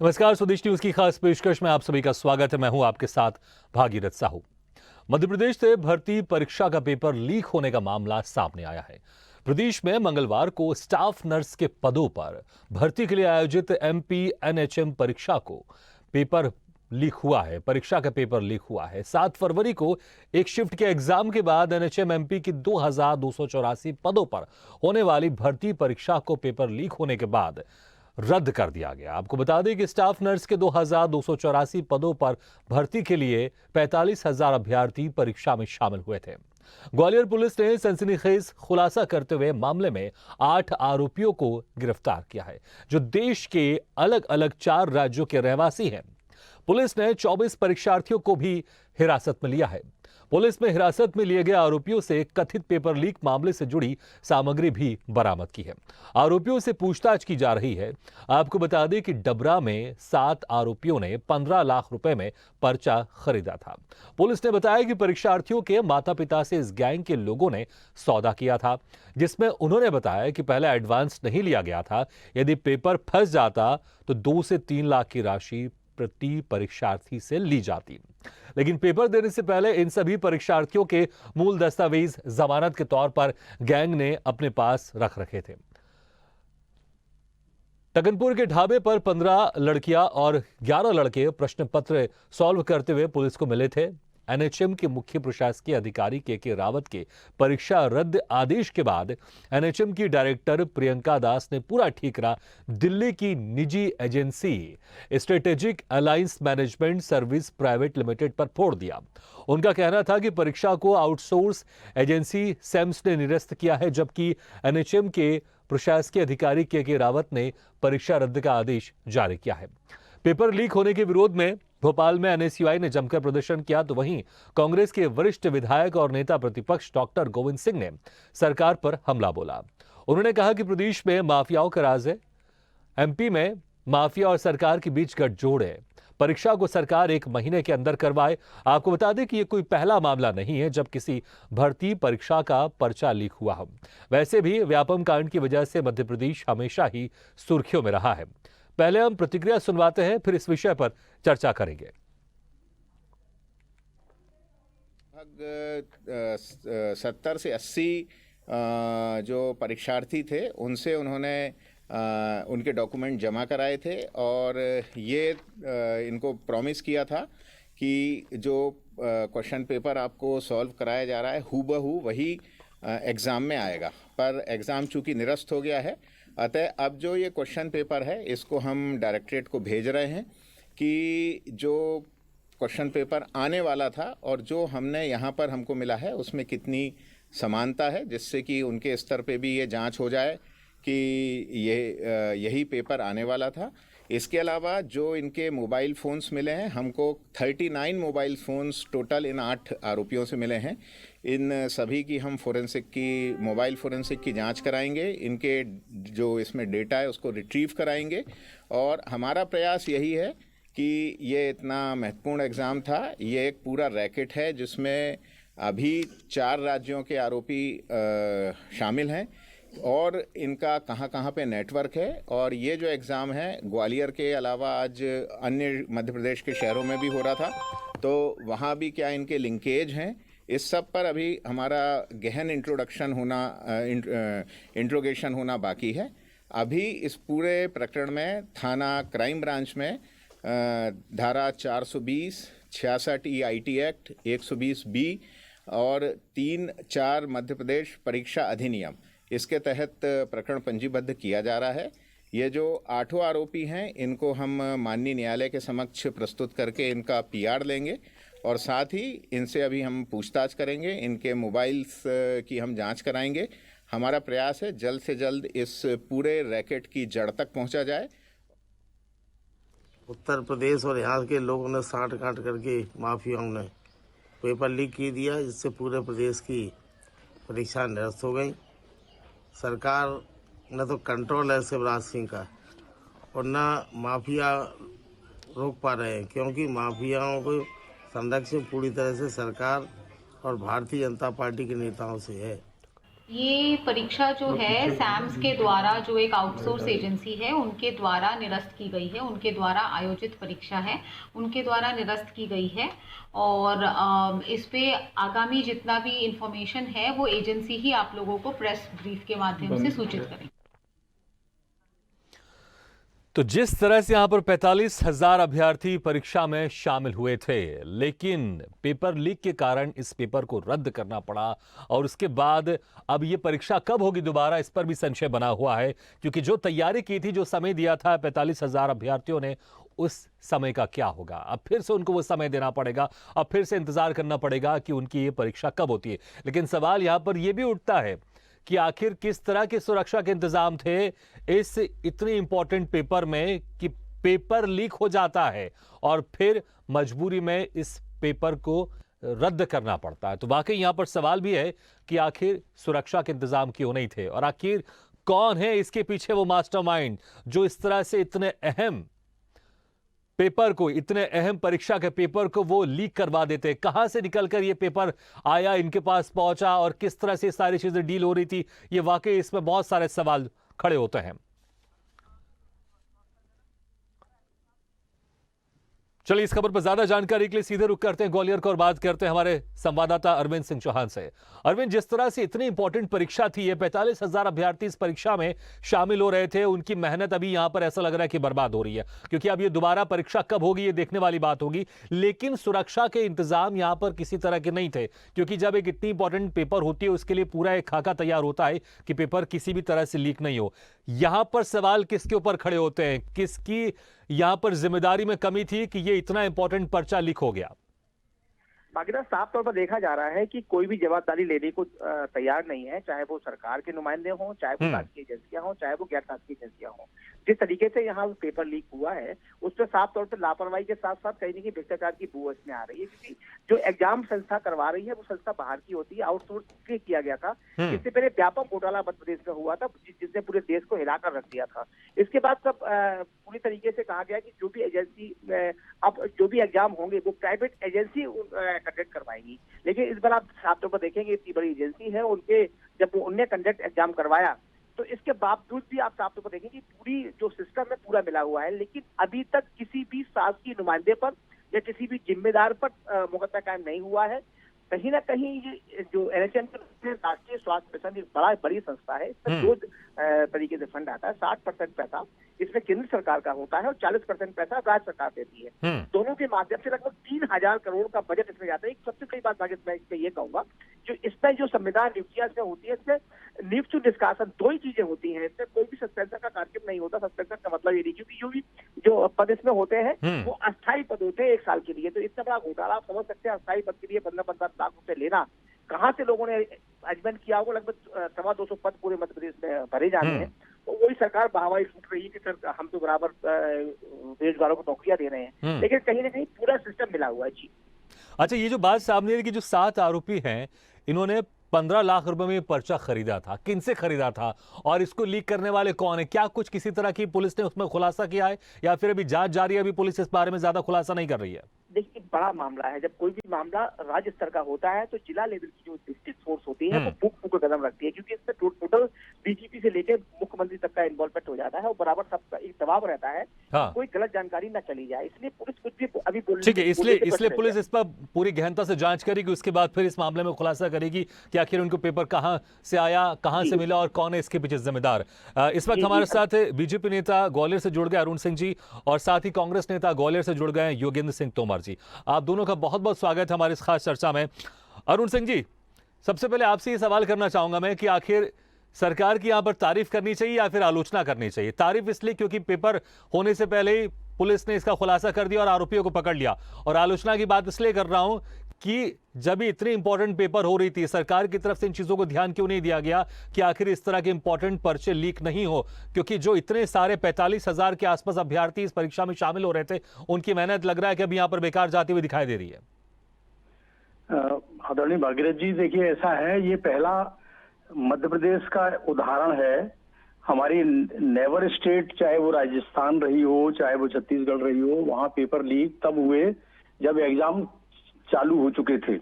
नमस्कार, स्वदेश न्यूज की खास पेशकश में आप सभी का स्वागत है। मैं हूं आपके साथ भागीरथ साहू। मध्य प्रदेश से भर्ती परीक्षा का पेपर लीक होने का मामला सामने आया है। प्रदेश में मंगलवार को स्टाफ नर्स के पदों पर भर्ती के लिए आयोजित एमपी एनएचएम परीक्षा को पेपर लीक हुआ है। परीक्षा का पेपर लीक हुआ है। 7 फरवरी को एक शिफ्ट के एग्जाम के बाद एनएचएम एमपी की 2284 पदों पर होने वाली भर्ती परीक्षा को पेपर लीक होने के बाद रद्द कर दिया गया। आपको बता दें कि स्टाफ नर्स के 2284 पदों पर भर्ती के लिए 45,000 अभ्यर्थी परीक्षा में शामिल हुए थे। ग्वालियर पुलिस ने सनसनीखेज खुलासा करते हुए मामले में 8 आरोपियों को गिरफ्तार किया है, जो देश के अलग अलग 4 राज्यों के रहवासी हैं। पुलिस ने 24 परीक्षार्थियों को भी हिरासत में लिया है। पुलिस में हिरासत में लिए गए आरोपियों से कथित पेपर लीक मामले से जुड़ी सामग्री भी बरामद की है। आरोपियों से पूछताछ की जा रही है। आपको बता दें कि डबरा में 7 आरोपियों ने 15 लाख रुपए में पर्चा खरीदा था। पुलिस ने बताया कि परीक्षार्थियों के माता पिता से इस गैंग के लोगों ने सौदा किया था, जिसमें उन्होंने बताया कि पहले एडवांस नहीं लिया गया था। यदि पेपर फंस जाता तो 2 से 3 लाख की राशि प्रति परीक्षार्थी से ली जाती, लेकिन पेपर देने से पहले इन सभी परीक्षार्थियों के मूल दस्तावेज जमानत के तौर पर गैंग ने अपने पास रख रखे थे। टगनपुर के ढाबे पर 15 लड़कियां और 11 लड़के प्रश्न पत्र सॉल्व करते हुए पुलिस को मिले थे। एनएचएम के मुख्य प्रशासकीय अधिकारी के रावत के परीक्षा रद्द आदेश के बाद एनएचएम की डायरेक्टर प्रियंका दास ने पूरा ठीकरा दिल्ली की निजी agency strategic alliance management service private limited पर फोड़ दिया। उनका कहना था कि परीक्षा को आउटसोर्स एजेंसी सेम्स ने निरस्त किया है, जबकि एनएचएम के प्रशासकीय अधिकारी के रावत ने परीक्षा रद्द का आदेश जारी किया है। पेपर लीक होने के विरोध में भोपाल में एनएसयूआई ने जमकर प्रदर्शन किया, तो वहीं कांग्रेस के वरिष्ठ विधायक और नेता प्रतिपक्ष डॉक्टर गोविंद सिंह ने सरकार पर हमला बोला। उन्होंने कहा कि प्रदेश में माफियाओं का राज है, एमपी में माफिया और सरकार के बीच गठजोड़ है। परीक्षा को सरकार 1 महीने के अंदर करवाए। आपको बता दें कि यह कोई पहला मामला नहीं है जब किसी भर्ती परीक्षा का पर्चा लीक हुआ हो। वैसे भी व्यापम कांड की वजह से मध्य प्रदेश हमेशा ही सुर्खियों में रहा है। पहले हम प्रतिक्रिया सुनवाते हैं, फिर इस विषय पर चर्चा करेंगे। 70 से 80 जो परीक्षार्थी थे उनसे उन्होंने उनके डॉक्यूमेंट जमा कराए थे और ये इनको प्रॉमिस किया था कि जो क्वेश्चन पेपर आपको सॉल्व कराया जा रहा है हूबहू वही एग्ज़ाम में आएगा, पर एग्ज़ाम चूँकि निरस्त हो गया है, अतः अब जो ये क्वेश्चन पेपर है इसको हम डायरेक्टरेट को भेज रहे हैं कि जो क्वेश्चन पेपर आने वाला था और जो हमने यहाँ पर हमको मिला है उसमें कितनी समानता है, जिससे कि उनके स्तर पे भी ये जांच हो जाए कि यही पेपर आने वाला था। इसके अलावा जो इनके मोबाइल फ़ोन्स मिले हैं, हमको 39 मोबाइल फ़ोन्स टोटल इन 8 आरोपियों से मिले हैं। इन सभी की हम मोबाइल फोरेंसिक की जांच कराएंगे, इनके जो इसमें डेटा है उसको रिट्रीव कराएंगे और हमारा प्रयास यही है कि ये इतना महत्वपूर्ण एग्ज़ाम था, ये एक पूरा रैकेट है जिसमें अभी 4 राज्यों के आरोपी शामिल हैं और इनका कहाँ पे नेटवर्क है। और ये जो एग्ज़ाम है ग्वालियर के अलावा आज अन्य मध्य प्रदेश के शहरों में भी हो रहा था, तो वहाँ भी क्या इनके लिंकेज हैं, इस सब पर अभी हमारा गहन इंट्रोगेशन होना बाकी है। अभी इस पूरे प्रकरण में थाना क्राइम ब्रांच में धारा 420, 66 EIT एक्ट, 120 बी और 3-4 मध्य प्रदेश परीक्षा अधिनियम, इसके तहत प्रकरण पंजीबद्ध किया जा रहा है। ये जो 8 आरोपी हैं इनको हम माननीय न्यायालय के समक्ष प्रस्तुत करके इनका PR लेंगे और साथ ही इनसे अभी हम पूछताछ करेंगे, इनके मोबाइल्स की हम जांच कराएंगे। हमारा प्रयास है जल्द से जल्द इस पूरे रैकेट की जड़ तक पहुंचा जाए। उत्तर प्रदेश और यहाँ के लोगों ने साठ काट करके माफियाओं ने पेपर लीक की दिया, जिससे पूरे प्रदेश की परीक्षा निरस्त हो गई। सरकार न तो कंट्रोल है शिवराज सिंह का और न माफिया रोक पा रहे हैं, क्योंकि माफियाओं को संरक्षण पूरी तरह से सरकार और भारतीय जनता पार्टी के नेताओं से है। ये परीक्षा जो है सैम्स के द्वारा, जो एक आउटसोर्स एजेंसी है, उनके द्वारा निरस्त की गई है। उनके द्वारा आयोजित परीक्षा है, उनके द्वारा निरस्त की गई है। और इस पे आगामी जितना भी इंफॉर्मेशन है वो एजेंसी ही आप लोगों को प्रेस ब्रीफ के माध्यम से सूचित करेगी। तो जिस तरह से यहां पर 45,000 अभ्यर्थी परीक्षा में शामिल हुए थे, लेकिन पेपर लीक के कारण इस पेपर को रद्द करना पड़ा और उसके बाद अब ये परीक्षा कब होगी दोबारा, इस पर भी संशय बना हुआ है। क्योंकि जो तैयारी की थी, जो समय दिया था 45,000 अभ्यर्थियों ने, उस समय का क्या होगा? अब फिर से उनको वो समय देना पड़ेगा, अब फिर से इंतजार करना पड़ेगा कि उनकी ये परीक्षा कब होती है। लेकिन सवाल यहां पर यह भी उठता है कि आखिर किस तरह के सुरक्षा के इंतजाम थे इस इतने इंपॉर्टेंट पेपर में कि पेपर लीक हो जाता है और फिर मजबूरी में इस पेपर को रद्द करना पड़ता है। तो वाकई यहां पर सवाल भी है कि आखिर सुरक्षा के इंतजाम क्यों नहीं थे और आखिर कौन है इसके पीछे वो मास्टरमाइंड जो इस तरह से इतने अहम पेपर को, इतने अहम परीक्षा के पेपर को वो लीक करवा देते। कहां से निकलकर ये पेपर आया, इनके पास पहुंचा और किस तरह से सारी चीजें डील हो रही थी, ये वाकई इसमें बहुत सारे सवाल खड़े होते हैं। चलिए इस खबर पर ज्यादा जानकारी के लिए सीधे रुख करते हैं ग्वालियर को और बात करते हैं हमारे संवाददाता अरविंद सिंह चौहान से। अरविंद, जिस तरह से इतनी इंपॉर्टेंट परीक्षा थी, ये 45,000 अभ्यर्थी इस परीक्षा में शामिल हो रहे थे, उनकी मेहनत अभी यहां पर ऐसा लग रहा है कि बर्बाद हो रही है, क्योंकि अब ये दोबारा परीक्षा कब होगी ये देखने वाली बात होगी। लेकिन सुरक्षा के इंतजाम यहां पर किसी तरह के नहीं थे, क्योंकि जब एक इतनी इंपॉर्टेंट पेपर होती है उसके लिए पूरा एक खाका तैयार होता है कि पेपर किसी भी तरह से लीक नहीं हो। यहां पर सवाल किसके ऊपर खड़े होते हैं, किसकी यहां पर जिम्मेदारी में कमी थी कि ये इतना इंपॉर्टेंट पर्चा लीक हो गया? बाकी साफ तौर पर देखा जा रहा है कि कोई भी जवाबदारी लेने को तैयार नहीं है, चाहे वो सरकार के नुमाइंदे हों, चाहे वो शासकीय एजेंसियां हों, चाहे वो गैर शासकीय एजेंसियां हों। जिस तरीके से यहाँ पेपर लीक हुआ है उस पर साफ तौर पर लापरवाही के साथ साथ कहीं ना कहीं भ्रष्टाचार की बू इसमें आ रही है, क्योंकि जो एग्जाम संस्था करवा रही है वो संस्था बाहर की होती है, आउटसोर्स किया गया था। इससे पहले व्यापक घोटाला मध्य प्रदेश में हुआ था जिसने पूरे देश को हिलाकर रख दिया था। इसके बाद सब पूरी तरीके से कहा गया कि जो भी एजेंसी अब जो भी एग्जाम होंगे वो प्राइवेट एजेंसी कंडक्ट करवाएंगी। लेकिन इस बार आप साफ तौर पर देखेंगे इतनी बड़ी एजेंसी है, उनके जब उनने कंडक्ट एग्जाम करवाया तो इसके बावजूद भी आप साफ तौर पर देखेंगे कि पूरी जो सिस्टम है पूरा मिला हुआ है, लेकिन अभी तक किसी भी शासकीय नुमाइंदे पर या किसी भी जिम्मेदार पर मुकदमा कायम नहीं हुआ है। कहीं ना कहीं ये जो NHM राष्ट्रीय स्वास्थ्य मिशन बड़ी संस्था है, इसमें दो तरीके से फंड आता है। 60% पैसा इसमें केंद्र सरकार का होता है और 40% पैसा राज्य सरकार देती है। दोनों के माध्यम से लगभग 3,000 करोड़ का बजट इसमें जाता है। एक सबसे बड़ी बात मैं इस पे ये कहूंगा, जो इसमें जो संविधान नियुक्तियां इसमें होती है, इसमें नियुक्त निष्कासन दो ही चीजें होती हैं। इसमें कोई भी सस्पेंशन का कार्यक्रम नहीं होता। सस्पेंशन का मतलब ये नहीं, क्योंकि जो पद इसमें होते हैं वो अस्थायी पद होते हैं 1 साल के लिए। तो इतना बड़ा घोटाला आप समझ सकते हैं, अस्थायी पद के लिए 15-15 लाख रुपए लेना। कहाँ से लोगों ने अरेंजमेंट किया होगा? लगभग 250 पद पूरे मध्य प्रदेश में भरे जाने हैं। तो वही सरकार बहावाई छूट रही है कि सर हम तो बराबर बेरोजगारों को नौकरियां दे रहे हैं, लेकिन कहीं ना कहीं पूरा सिस्टम मिला हुआ है। जी अच्छा, ये जो बात सामने है कि जो 7 आरोपी हैं, इन्होंने 15 लाख रुपए में पर्चा खरीदा था, किनसे खरीदा था और इसको लीक करने वाले कौन है? क्या कुछ किसी तरह की पुलिस ने उसमें खुलासा किया है या फिर अभी जांच जारी है, अभी पुलिस इस बारे में ज्यादा खुलासा नहीं कर रही है? देखिए, बड़ा मामला है। जब कोई भी मामला राज्य स्तर का होता है तो जिला लेवल की जो डिस्ट्रिक्ट फोर्स होती है वो मुख्य कदम रखती है, क्योंकि इसमें टोटल डीजीपी से लेकर मुख्यमंत्री तक का इन्वॉल्वमेंट हो जाता है और बराबर सबका एक दबाव रहता है। हाँ। कोई गलत जानकारी ना चली जाए, इसलिए पुलिस कुछ भी अभी ठीक है, इसलिए पुलिस इस पर पूरी गहनता से जांच करेगी, उसके बाद फिर इस मामले में खुलासा करेगी कि आखिर उनको पेपर कहां से आया, कहां से मिला और कौन है इसके पीछे जिम्मेदार। इस वक्त हमारे साथ बीजेपी नेता ग्वालियर से जुड़ गए अरुण सिंह जी और साथ ही कांग्रेस नेता ग्वालियर से जुड़ गए योगेंद्र सिंह तोमर जी। आप दोनों का बहुत बहुत स्वागत है हमारी इस खास चर्चा में। अरुण सिंह जी, सबसे पहले आपसे ये सवाल करना चाहूंगा मैं कि आखिर सरकार की यहां पर तारीफ करनी चाहिए या फिर आलोचना करनी चाहिए? तारीफ इसलिए क्योंकि पेपर होने से पहले ही पुलिस ने इसका खुलासा कर दिया और आरोपियों को पकड़ लिया, और आलोचना की बात इसलिए कर रहा हूं कि जब इतनी इंपॉर्टेंट पेपर हो रही थी, सरकार की तरफ से इन चीजों को ध्यान क्यों नहीं दिया गया कि आखिर इस तरह के इंपॉर्टेंट पर्चे लीक नहीं हो? क्योंकि जो इतने सारे 45,000 के आसपास अभ्यर्थी इस परीक्षा में शामिल हो रहे थे, उनकी मेहनत लग रहा है कि अभी यहां पर बेकार जाती हुई दिखाई दे रही है। आदरणीय भागीरथ जी, देखिए ऐसा है, ये पहला मध्य प्रदेश का उदाहरण है। हमारी नेवर स्टेट, चाहे वो राजस्थान रही हो चाहे वो छत्तीसगढ़ रही हो, वहां पेपर लीक तब हुए जब एग्जाम चालू हो चुके थे।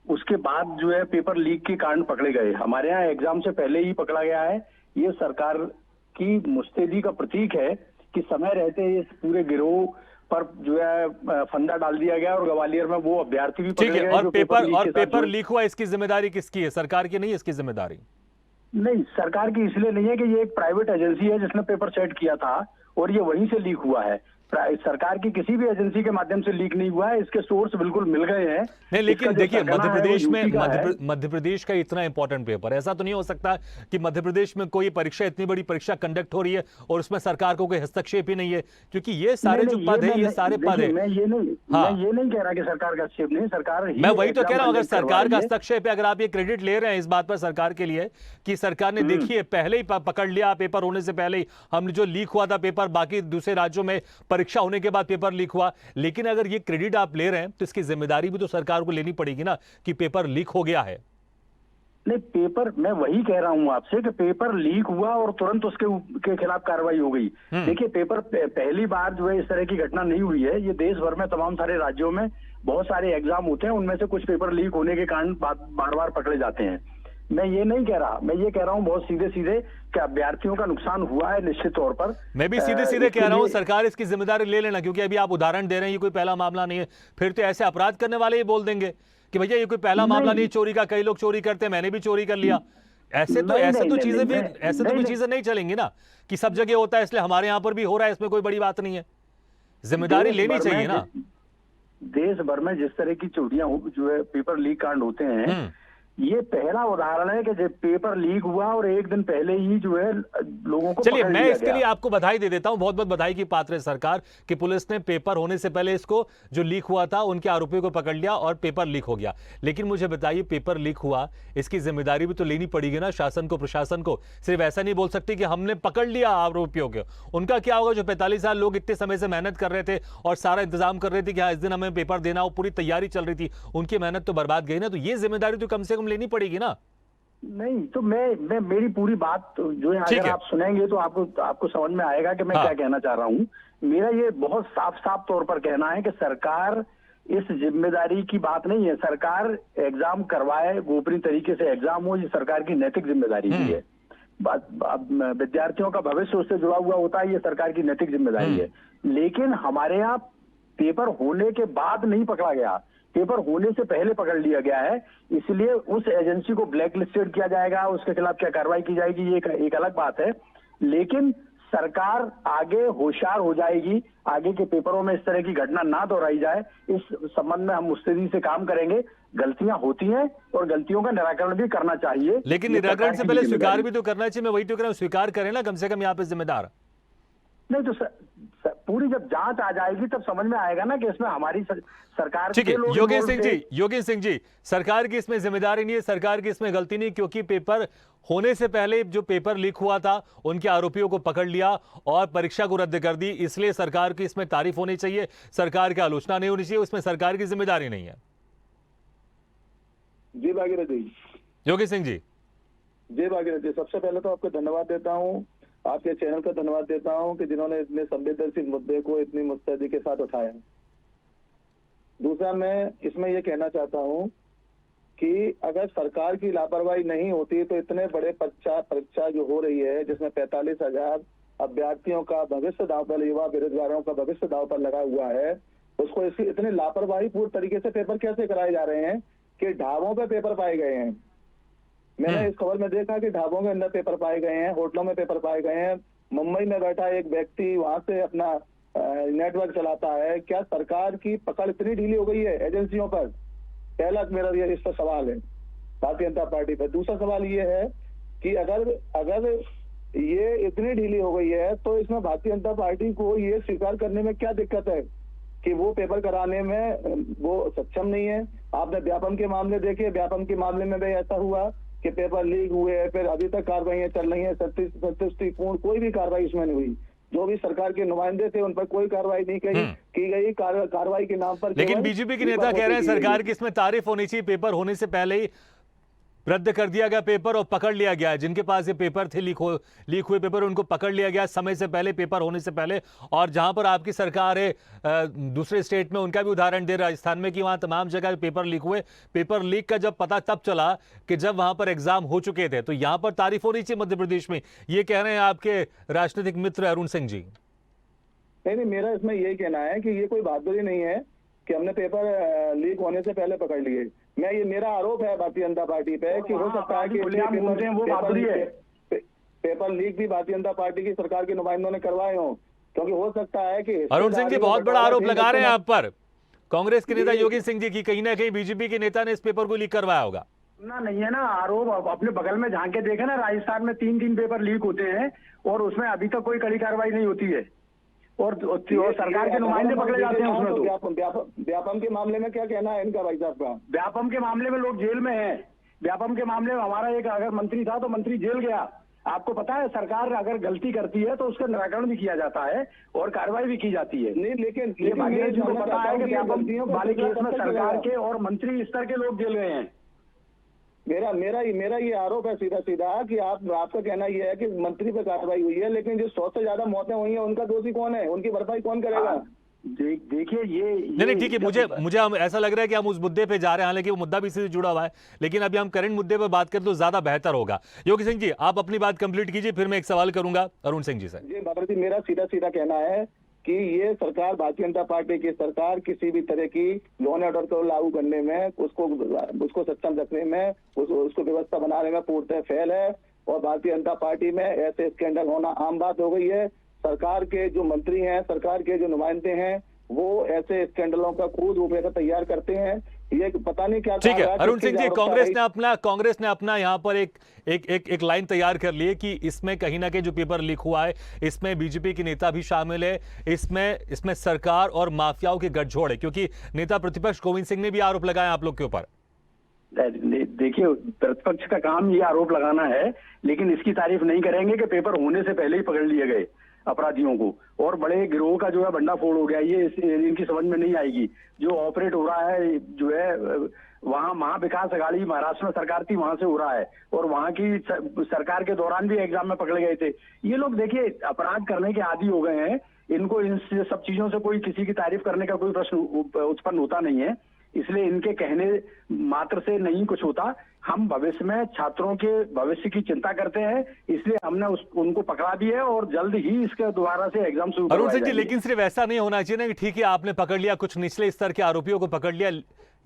उसके बाद जो है पेपर लीक के कारण पकड़े गए। हमारे यहाँ एग्जाम से पहले ही पकड़ा गया है। ये सरकार की मुस्तैदी का प्रतीक है कि समय रहते इस पूरे गिरोह पर जो है फंदा डाल दिया गया और ग्वालियर में वो अभ्यर्थी भी ठीक पकड़े है। गए और जो पेपर लीक हुआ, इसकी जिम्मेदारी किसकी है? सरकार की नहीं है इसकी जिम्मेदारी? नहीं, सरकार की इसलिए नहीं है कि ये एक प्राइवेट एजेंसी है जिसने पेपर सेट किया था और ये वहीं से लीक हुआ है। सरकार की किसी भी एजेंसी के माध्यम से लीक नहीं हुआ है। इसके सोर्स बिल्कुल मिल गए हैं। नहीं, लेकिन देखिए मध्य प्रदेश में है। मध्य प्रदेश का इतना इंपॉर्टेंट पेपर, ऐसा तो नहीं हो सकता कि मध्य प्रदेश में कोई परीक्षा, इतनी बड़ी परीक्षा कंडक्ट हो रही है और उसमें सरकार को कोई हस्तक्षेप ही नहीं है, क्योंकि ये सारे जो पद है, ये सारे पद है। मैं ये नहीं कह रहा कि सरकार का हस्तक्षेप नहीं, सरकार मैं वही तो कह रहा हूं, अगर सरकार का हस्तक्षेप है, अगर आप ये क्रेडिट ले रहे हैं इस बात पर सरकार के लिए कि सरकार ने देखिए पहले ही पकड़ लिया, पेपर होने से पहले ही हमने जो लीक हुआ था पेपर, बाकी दूसरे राज्यों में परीक्षा होने के बाद पेपर लीक हुआ, लेकिन अगर ये क्रेडिट आप ले रहे हैं तो इसकी जिम्मेदारी भी तो सरकार को लेनी पड़ेगी ना कि पेपर लीक हो गया है। नहीं, पेपर, मैं वही कह रहा हूं आपसे कि पेपर लीक हुआ और तुरंत उसके खिलाफ कार्रवाई हो गई। देखिए, पेपर पहली बार जो है इस तरह की घटना नहीं हुई है। ये देश भर में तमाम सारे राज्यों में बहुत सारे एग्जाम होते हैं, उनमें से कुछ पेपर लीक होने के कारण बार बार पकड़े जाते हैं। मैं ये नहीं कह रहा, मैं ये कह रहा हूं बहुत सीधे सीधे कि अभ्यर्थियों का नुकसान हुआ है निश्चित तौर पर। मैं भी सीधे सीधे कह रहा हूं सरकार इसकी जिम्मेदारी ले लेना, क्योंकि अभी आप उदाहरण दे रहे हैं ये कोई पहला मामला नहीं है। फिर तो ऐसे अपराध करने वाले ही बोल देंगे कि भैया ये कोई पहला मामला नहीं, चोरी का कई लोग चोरी करते हैं, मैंने भी चोरी कर लिया। ऐसे तो चीजें नहीं चलेंगी ना कि सब जगह होता है इसलिए हमारे यहां पर भी हो रहा है, इसमें कोई बड़ी बात नहीं है। जिम्मेदारी लेनी चाहिए ना। देश भर में जिस तरह की चोरियां जो है पेपर लीक कांड होते हैं, ये पहला उदाहरण है कि जब पेपर लीक हुआ और एक दिन पहले ही जो है लोगों को चलिए, मैं इसके लिए आपको बधाई दे देता हूं, बहुत बहुत बधाई की पात्र है सरकार कि पुलिस ने पेपर होने से पहले इसको जो लीक हुआ था उनके आरोपियों को पकड़ लिया और पेपर लीक हो गया। लेकिन मुझे बताइए, पेपर लीक हुआ, इसकी जिम्मेदारी भी तो लेनी पड़ेगी ना शासन को, प्रशासन को। सिर्फ ऐसा नहीं बोल सकते कि हमने पकड़ लिया आरोपियों को। उनका क्या होगा जो 45 साल लोग इतने समय से मेहनत कर रहे थे और सारा इंतजाम कर रहे थे कि हाँ इस दिन हमें पेपर देना हो, पूरी तैयारी चल रही थी, उनकी मेहनत तो बर्बाद गई ना। तो ये जिम्मेदारी तो कम से कम लेनी पड़ेगी ना। नहीं तो मैं मेरी पूरी बात जो है अगर आप सुनेंगे तो आपको समझ में आएगा कि मैं क्या कहना चाह रहा हूं। मेरा ये बहुत साफ तौर पर कहना है कि सरकार इस जिम्मेदारी की बात नहीं है। सरकार एग्जाम करवाए, गोपनीय तरीके से एग्जाम हो, ये सरकार की नैतिक जिम्मेदारी भी है। विद्यार्थियों का भविष्य उससे जुड़ा हुआ होता है, ये सरकार की नैतिक जिम्मेदारी है। लेकिन हमारे यहाँ पेपर होने के बाद नहीं पकड़ा गया, पेपर होने से पहले पकड़ लिया गया है। इसलिए उस एजेंसी को ब्लैक लिस्टेड किया जाएगा, उसके खिलाफ क्या कार्रवाई की जाएगी ये एक अलग बात है। लेकिन सरकार आगे होशियार हो जाएगी, आगे के पेपरों में इस तरह की घटना ना दोहराई जाए, इस संबंध में हम मुस्तैदी से काम करेंगे। गलतियां होती हैं और गलतियों का निराकरण भी करना चाहिए, लेकिन निराकरण से पहले स्वीकार भी तो करना चाहिए। मैं वही तो कह रहा हूं, स्वीकार करें ना कम से कम यहाँ पे जिम्मेदार। नहीं तो पूरी जब जांच आ जाएगी तब समझ में आएगा ना कि इसमें हमारी सरकार ठीक है। योगेश सिंह जी, सरकार की इसमें जिम्मेदारी नहीं है, सरकार की इसमें गलती नहीं, क्योंकि पेपर होने से पहले जो पेपर लीक हुआ था उनके आरोपियों को पकड़ लिया और परीक्षा को रद्द कर दी। इसलिए सरकार की इसमें तारीफ होनी चाहिए, सरकार की आलोचना नहीं होनी चाहिए, उसमें सरकार की जिम्मेदारी नहीं है। जी भागीरथ जी। योगेश सिंह जी। जी भागीरथ जी, सबसे पहले तो आपको धन्यवाद देता हूँ, आपके चैनल का धन्यवाद देता हूं कि जिन्होंने इतने संवेदनशील मुद्दे को इतनी मुस्तैदी के साथ उठाया। दूसरा, मैं इसमें यह कहना चाहता हूं कि अगर सरकार की लापरवाही नहीं होती तो इतने बड़े परीक्षा जो हो रही है जिसमें 45,000 अभ्यर्थियों का भविष्य दांव पर, युवा बेरोजगारों का भविष्य दांव पर लगा हुआ है, उसको इसकी इतनी लापरवाही पूर्ण तरीके से पेपर कैसे कराए जा रहे हैं कि ढाबों पे पेपर पाए गए हैं। मैंने इस खबर में देखा कि ढाबों के अंदर पेपर पाए गए हैं, होटलों में पेपर पाए गए हैं। मुंबई में बैठा एक व्यक्ति वहां से अपना नेटवर्क चलाता है। क्या सरकार की पकड़ इतनी ढीली हो गई है एजेंसियों पर? पहला मेरा ये इस पर सवाल है भारतीय जनता पार्टी पर। दूसरा सवाल ये है कि अगर ये इतनी ढीली हो गई है तो इसमें भारतीय जनता पार्टी को ये स्वीकार करने में क्या दिक्कत है कि वो पेपर कराने में वो सक्षम नहीं है? आपने व्यापम के मामले देखे, व्यापम के मामले में भी ऐसा हुआ कि पेपर लीक हुए, फिर अभी तक कार्रवाई चल रही है, संतुष्टिपूर्ण कोई भी कार्रवाई इसमें नहीं हुई। जो भी सरकार के नुमाइंदे थे उन पर कोई कार्रवाई नहीं की गई, कार्रवाई के नाम पर। लेकिन बीजेपी के नेता कह रहे हैं सरकार की इसमें तारीफ होनी चाहिए, पेपर होने से पहले ही रद्द कर दिया गया पेपर और पकड़ लिया गया। जिनके पास ये पेपर थे, लीक हुए पेपर, उनको पकड़ लिया गया समय से पहले, पेपर होने से पहले। और जहां पर आपकी सरकार है दूसरे स्टेट में, उनका भी उदाहरण दे राजस्थान में कि वहां तमाम जगह पेपर लीक हुए। पेपर लीक का जब पता तब चला कि जब वहां पर एग्जाम हो चुके थे। तो यहां पर तारीफ होनी चाहिए मध्य प्रदेश में, ये कह रहे हैं आपके राजनीतिक मित्र अरुण सिंह जी। नहीं, मेरा इसमें यही कहना है कि ये कोई बहादुरी नहीं है कि हमने पेपर लीक होने से पहले पकड़ लिए। ये मेरा आरोप है भारतीय जनता पार्टी पे कि हो सकता है कि पेपर लीक भी भारतीय जनता पार्टी की सरकार के नुमाइंदों ने करवाए हों, क्योंकि हो सकता है कि अरुण सिंह जी बहुत बड़ा आरोप लगा रहे हैं आप पर, कांग्रेस के नेता योगी सिंह जी की कहीं ना कहीं बीजेपी के नेता ने इस पेपर को लीक करवाया होगा। ना नहीं है ना आरोप। अपने बगल में झांक के देखे ना, राजस्थान में 3 पेपर लीक होते हैं और उसमें अभी तक कोई कड़ी कार्रवाई नहीं होती है और सरकार के नुमाइंदे पकड़े जाते हैं उसमें। तो व्यापम के मामले में क्या कहना है इनका भाई साहब का? व्यापम के मामले में लोग जेल में हैं। व्यापम के मामले में हमारा एक अगर मंत्री था तो मंत्री जेल गया। आपको पता है, सरकार अगर गलती करती है तो उसका निराकरण भी किया जाता है और कार्रवाई भी की जाती है। नहीं, लेकिन जिनको पता है कि व्यापम वाले केस में सरकार के और मंत्री स्तर के लोग जेल गए हैं। मेरा ये आरोप है सीधा कि आपका कहना ये है कि मंत्री पे कार्रवाई हुई है, लेकिन जो 100 से ज्यादा मौतें हुई हैं उनका दोषी कौन है? उनकी भरपाई कौन करेगा? देखिए ये नहीं ठीक है, मुझे हम ऐसा लग रहा है कि हम उस मुद्दे पे जा रहे हैं, हालांकि वो मुद्दा भी इससे जुड़ा हुआ है, लेकिन अभी हम करंट मुद्दे पे बात करें तो ज्यादा बेहतर होगा। योगी सिंह जी, आप अपनी बात कंप्लीट कीजिए, फिर मैं एक सवाल करूंगा अरुण सिंह जी से। जी बाबर जी, मेरा सीधा कहना है कि ये सरकार, भारतीय जनता पार्टी की सरकार, किसी भी तरह की लॉ एंड ऑर्डर को लागू करने में, उसको सक्षम रखने में, उसको व्यवस्था बनाने में पूर्णतः फेल है। और भारतीय जनता पार्टी में ऐसे स्कैंडल होना आम बात हो गई है। सरकार के जो मंत्री हैं, सरकार के जो नुमाइंदे हैं, वो ऐसे स्कैंडलों का खूब रूपरेखा तैयार करते हैं। ये पता नहीं क्या। ठीक है अरुण सिंह जी, कांग्रेस ने अपना यहाँ पर एक लाइन तैयार कर ली है कि इसमें कहीं ना कहीं जो पेपर लीक हुआ है, इसमें बीजेपी के नेता भी शामिल है, इसमें सरकार और माफियाओं के गठजोड़ है, क्योंकि नेता प्रतिपक्ष गोविंद सिंह ने भी आरोप लगाया आप लोग के ऊपर। देखिए, प्रतिपक्ष का काम ये आरोप लगाना है, लेकिन इसकी तारीफ नहीं करेंगे कि पेपर होने से पहले ही पकड़ लिए गए अपराधियों को, और बड़े गिरोह का जो है भंडाफोड़ हो गया। ये इनकी समझ में नहीं आएगी। जो ऑपरेट हो रहा है, जो है वहाँ महाविकास अघाड़ी महाराष्ट्र में सरकार थी, वहां से हो रहा है, और वहां की सरकार के दौरान भी एग्जाम में पकड़े गए थे। ये लोग देखिए अपराध करने के आदी हो गए हैं। इनको इन सब चीजों से कोई किसी की तारीफ करने का कोई प्रश्न उत्पन्न होता नहीं है, इसलिए इनके कहने मात्र से नहीं कुछ होता। हम भविष्य में छात्रों के भविष्य की चिंता करते हैं, इसलिए हमने उनको पकड़ा भी है और जल्द ही इसके दोबारा से एग्जाम शुरू अरुण सिंह जी, लेकिन सिर्फ ऐसा नहीं होना चाहिए ना कि ठीक है आपने पकड़ लिया, कुछ निचले स्तर के आरोपियों को पकड़ लिया।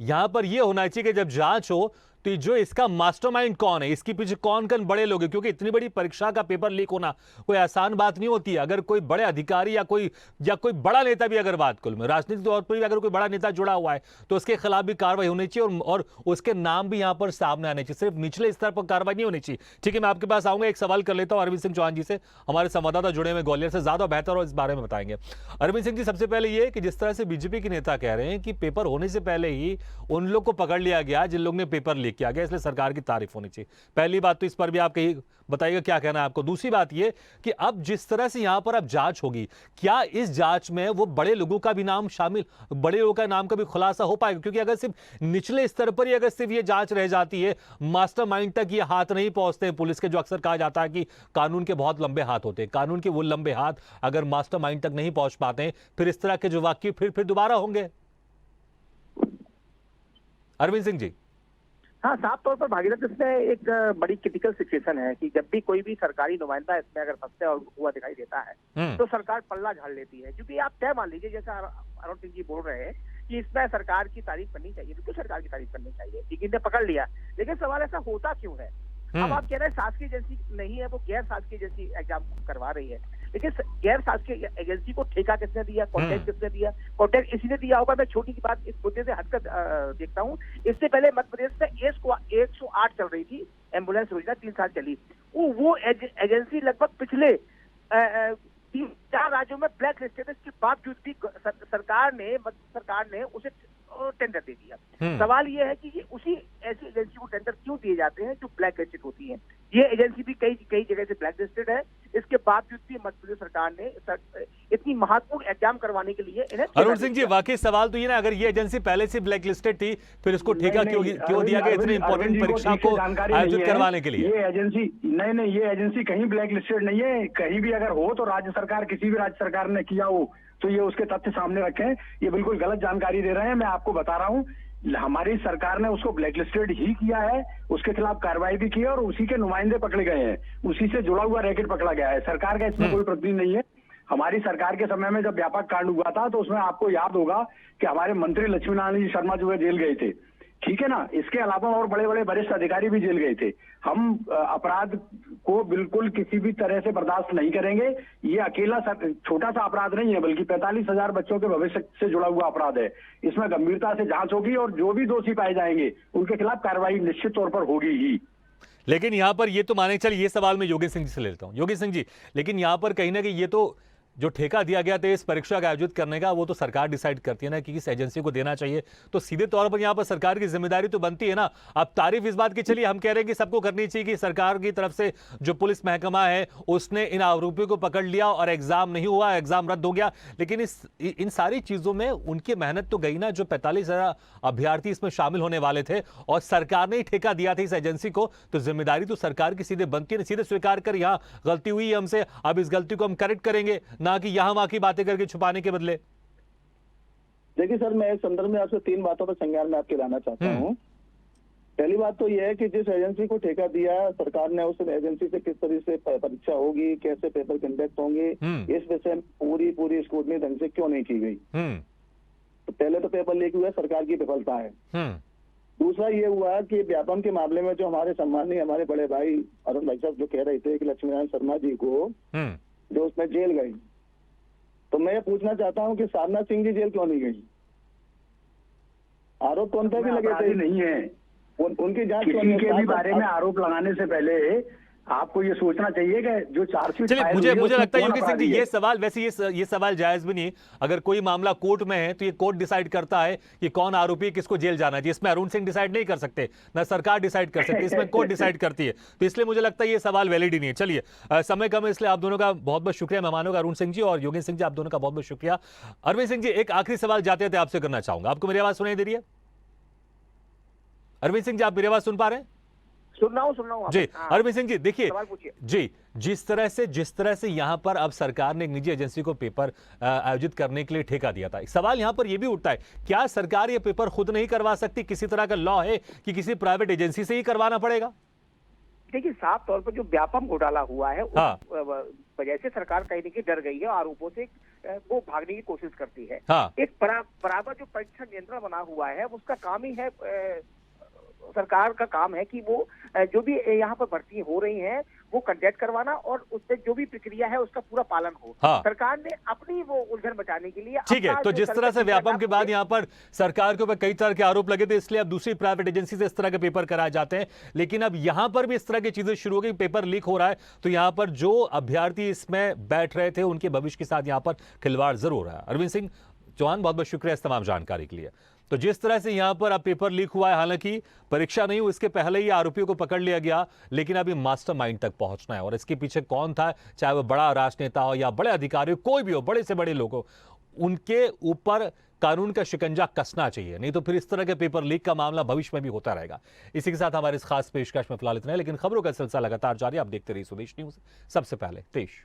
यहां पर यह होना चाहिए कि जब जांच हो तो जो इसका मास्टरमाइंड कौन है, इसके पीछे कौन बड़े लोग हैं, क्योंकि इतनी बड़ी परीक्षा का पेपर लीक होना कोई आसान बात नहीं होती है। अगर कोई बड़े अधिकारी या कोई बड़ा नेता भी, अगर बात कुल में राजनीतिक तौर पर भी अगर कोई बड़ा नेता जुड़ा हुआ है तो उसके खिलाफ भी कार्रवाई होनी चाहिए और उसके नाम भी यहां पर सामने आने चाहिए, सिर्फ निचले स्तर पर कार्रवाई नहीं होनी चाहिए। ठीक है, मैं आपके पास आऊंगा, एक सवाल कर लेता हूं अरविंद सिंह चौहान जी से, हमारे संवाददाता जुड़े हुए ग्वालियर से, ज्यादा बेहतर और इस बारे में बताएंगे। अरविंद सिंह जी, सबसे पहले ये कि जिस तरह से बीजेपी के नेता कह रहे हैं कि पेपर होने से पहले ही उन लोग को पकड़ लिया गया जिन लोग ने पेपर लीक किया गया, इसलिए सरकार की तारीफ होनी चाहिए। पहली बात तो इस पर भी आप कहीं बताइएगा क्या कहना है आपको। दूसरी बात यह कि अब जिस तरह से यहां पर अब जांच होगी, क्या इस जांच में वो बड़े लोगों का भी नाम शामिल, बड़े लोगों का नाम का भी खुलासा हो पाएगा? क्योंकि अगर सिर्फ निचले स्तर पर ही अगर सिर्फ ये जांच रह जाती है, मास्टरमाइंड तक ये हाथ नहीं पहुंचते पुलिस के, जो अक्सर कहा जाता है कि कानून के बहुत लंबे हाथ होते हैं, कानून के वो लंबे हाथ अगर मास्टरमाइंड तक नहीं पहुंच पाते, फिर इस तरह के जो वाक्य फिर दोबारा होंगे। अरविंद सिंह जी। हाँ, साफ तौर पर भागीरथ, इसमें एक बड़ी क्रिटिकल सिचुएशन है कि जब भी कोई भी सरकारी नुमाइंदा इसमें अगर फंसता है और हुआ दिखाई देता है तो सरकार पल्ला झाड़ लेती है। क्योंकि आप तय मान लीजिए, जैसा अरुण सिंह जी बोल रहे हैं कि इसमें सरकार की तारीफ करनी चाहिए, बिल्कुल सरकार की तारीफ करनी चाहिए, ठीक है, इन्हें पकड़ लिया, लेकिन सवाल ऐसा होता क्यों है? अब आप कह रहे हैं शासकीय एजेंसी नहीं है, वो गैर शासकीय एजेंसी एग्जाम करवा रही है, लेकिन गैर शासकीय एजेंसी को ठेका किसने दिया, कॉन्ट्रैक्ट किसने दिया? कॉन्ट्रैक्ट इसी ने दिया होगा। मैं छोटी सी बात इस मुद्दे से हटकर देखता हूँ। इससे पहले मध्य प्रदेश में 108 चल रही थी एम्बुलेंस योजना, 3 साल चली। वो एजेंसी लगभग पिछले 3-4 राज्यों में ब्लैक लिस्टेड है। इसके बावजूद भी सरकार ने उसे टेंडर दे दिया। सवाल ये है कि ये उसी ऐसी एजेंसी को टेंडर क्यों दिए जाते हैं जो ब्लैक लिस्टेड होती है? ये एजेंसी भी कई जगह से ब्लैक लिस्टेड है, इसके बावजूद भी मध्य प्रदेश सरकार ने इतनी महत्वपूर्ण एग्जाम करवाने के लिए इन्हें अरुण सिंह जी, वाकई सवाल तो ये ना, अगर ये एजेंसी पहले से ब्लैक लिस्टेड थी फिर इसको ठेका क्यों दिया गया इतनी इंपॉर्टेंट परीक्षा को आयोजित करवाने के लिए? ये एजेंसी नहीं, ये एजेंसी कहीं ब्लैक लिस्टेड नहीं है। कहीं भी अगर हो तो राज्य सरकार, किसी भी राज्य सरकार ने किया हो तो ये उसके तथ्य सामने रखें। ये बिल्कुल गलत जानकारी दे रहे हैं। मैं आपको बता रहा हूँ, हमारी सरकार ने उसको ब्लैकलिस्टेड ही किया है, उसके खिलाफ कार्रवाई भी की है और उसी के नुमाइंदे पकड़े गए हैं, उसी से जुड़ा हुआ रैकेट पकड़ा गया है। सरकार का इसमें कोई प्रतिनिधि नहीं है। हमारी सरकार के समय में जब व्यापक कांड हुआ था तो उसमें आपको याद होगा कि हमारे मंत्री लक्ष्मी नारायण जी शर्मा जो है जेल गए थे, ठीक है ना। इसके अलावा और बड़े बड़े वरिष्ठ अधिकारी भी जेल गए थे। हम अपराध को बिल्कुल किसी भी तरह से बर्दाश्त नहीं करेंगे। ये अकेला छोटा सा अपराध नहीं है, बल्कि 45,000 बच्चों के भविष्य से जुड़ा हुआ अपराध है। इसमें गंभीरता से जांच होगी और जो भी दोषी पाए जाएंगे उनके खिलाफ कार्रवाई निश्चित तौर पर होगी ही। लेकिन यहां पर ये तो माने चल, ये सवाल मैं योगेश सिंह जी से लेता हूं। योगेश सिंह जी, लेकिन यहां पर कहीं ना कहीं ये तो जो ठेका दिया गया था इस परीक्षा का आयोजित करने का, वो तो सरकार डिसाइड करती है ना कि किस एजेंसी को देना चाहिए। तो सीधे तौर पर यहां पर सरकार की जिम्मेदारी तो बनती है ना। अब तारीफ इस बात की चलिए हम कह रहे हैं कि सबको करनी चाहिए कि सरकार की तरफ से जो पुलिस महकमा है उसने इन आरोपियों को पकड़ लिया और एग्जाम नहीं हुआ, एग्जाम रद्द हो गया। लेकिन इन सारी चीजों में उनकी मेहनत तो गई ना। जो 45,000 अभ्यर्थी इसमें शामिल होने वाले थे और सरकार ने ही ठेका दिया था इस एजेंसी को, तो जिम्मेदारी तो सरकार की सीधे बनती है। सीधे स्वीकार कर यहां गलती हुई है हमसे, अब इस गलती को हम करेक्ट करेंगे, ना कि यहां वहां की बातें करके छुपाने के बदले। देखिए सर, मैं इस संदर्भ में आपसे 3 बातों पर संज्ञान में आपके लाना चाहता हूँ। पहली बात तो यह है कि जिस एजेंसी को ठेका दिया सरकार ने, उस एजेंसी से किस तरह से परीक्षा होगी, कैसे पेपर कंडक्ट होंगे, इस विषय में पूरी स्क्रूटनी ढंग से क्यों नहीं की गई। तो पहले तो पेपर लीक हुआ, सरकार की विफलता है। दूसरा ये हुआ कि व्यापम के मामले में जो हमारे बड़े भाई अरुण भाई साहब जो कह रहे थे कि लक्ष्मी नारायण शर्मा जी को जो उसमें जेल गई, तो मैं ये पूछना चाहता हूं कि साधना सिंह जी जेल क्यों नहीं गई? आरोप कौन पे भी लगे थे? नहीं है उनकी जांच किसी के भी बारे में आरोप लगाने से पहले आपको ये सोचना चाहिए कि जो चार्जशीट चलिए, मुझे लगता है योगेश सिंह जी ये सवाल वैसे ये सवाल जायज भी नहीं। अगर कोई मामला कोर्ट में है तो ये कोर्ट डिसाइड करता है कि कौन आरोपी है, किसको जेल जाना चाहिए। इसमें अरुण सिंह डिसाइड नहीं कर सकते, ना सरकार डिसाइड कर सकती, इसमें कोर्ट डिसाइड करती है। तो इसलिए मुझे लगता है ये सवाल वैलिड ही नहीं है। चलिए, समय कम है इसलिए आप दोनों का बहुत बहुत शुक्रिया, मेहमानों का अरुण सिंह जी और योगेश सिंह जी, आप दोनों का बहुत बहुत शुक्रिया। अरविंद सिंह जी, एक आखिरी सवाल जाते थे आपसे करना चाहूंगा। आपको मेरी आवाज सुनाई दे रही है? अरविंद सिंह जी, आप मेरी आवाज सुन पा रहे हैं? सुन रहा हूं जी। अरविंद सिंह जी, देखिए जी, जिस तरह से यहां पर अब सरकार ने एक निजी एजेंसी को पेपर आयोजित करने के लिए ठेका दिया था, सवाल यहां पर यह भी उठता है, क्या सरकार ये पेपर खुद नहीं करवा सकती? किसी तरह का लॉ है कि किसी प्राइवेट एजेंसी से ही करवाना पड़ेगा? देखिए, साफ तौर पर जो व्यापम घोटाला हुआ है हाँ। उस वजह से सरकार कहीं ना कहीं डर गई है, आरोपों से वो भागने की कोशिश करती है। हाँ। एक बराबर जो परीक्षा नियंत्रण बना हुआ है उसका काम ही है, सरकार का काम है कि वो जो भी यहाँ पर भर्ती हो रही हैं वो कंडक्ट करवाना और उससे जो भी प्रक्रिया है उसका पूरा पालन हो। हाँ। सरकार ने अपनी वो उलझन बचाने के लिए ठीक है, तो जिस तरह से व्यापम के बाद यहाँ पर सरकार के ऊपर कई तरह के आरोप लगे थे, इसलिए अब दूसरी प्राइवेट एजेंसी से इस तरह के पेपर कराए जाते हैं। लेकिन अब यहाँ पर भी इस तरह की चीजें शुरू हो गई, पेपर लीक हो रहा है, तो यहाँ पर जो अभ्यर्थी इसमें बैठ रहे थे उनके भविष्य के साथ यहाँ पर खिलवाड़ जरूर है। अरविंद सिंह चौहान, बहुत बहुत शुक्रिया इस तमाम जानकारी के लिए। तो जिस तरह से यहां पर अब पेपर लीक हुआ है, हालांकि परीक्षा नहीं हुई, इसके पहले ही आरोपियों को पकड़ लिया गया, लेकिन अभी मास्टरमाइंड तक पहुंचना है और इसके पीछे कौन था, चाहे वो बड़ा राजनेता हो या बड़े अधिकारी हो, कोई भी हो, बड़े से बड़े लोग हो, उनके ऊपर कानून का शिकंजा कसना चाहिए, नहीं तो फिर इस तरह के पेपर लीक का मामला भविष्य में भी होता रहेगा। इसी के साथ हमारे इस खास पेशकश में फिलहाल इतना है, लेकिन खबरों का सिलसिला लगातार जारी। आप देखते रहिए स्वदेश न्यूज, सबसे पहले देश।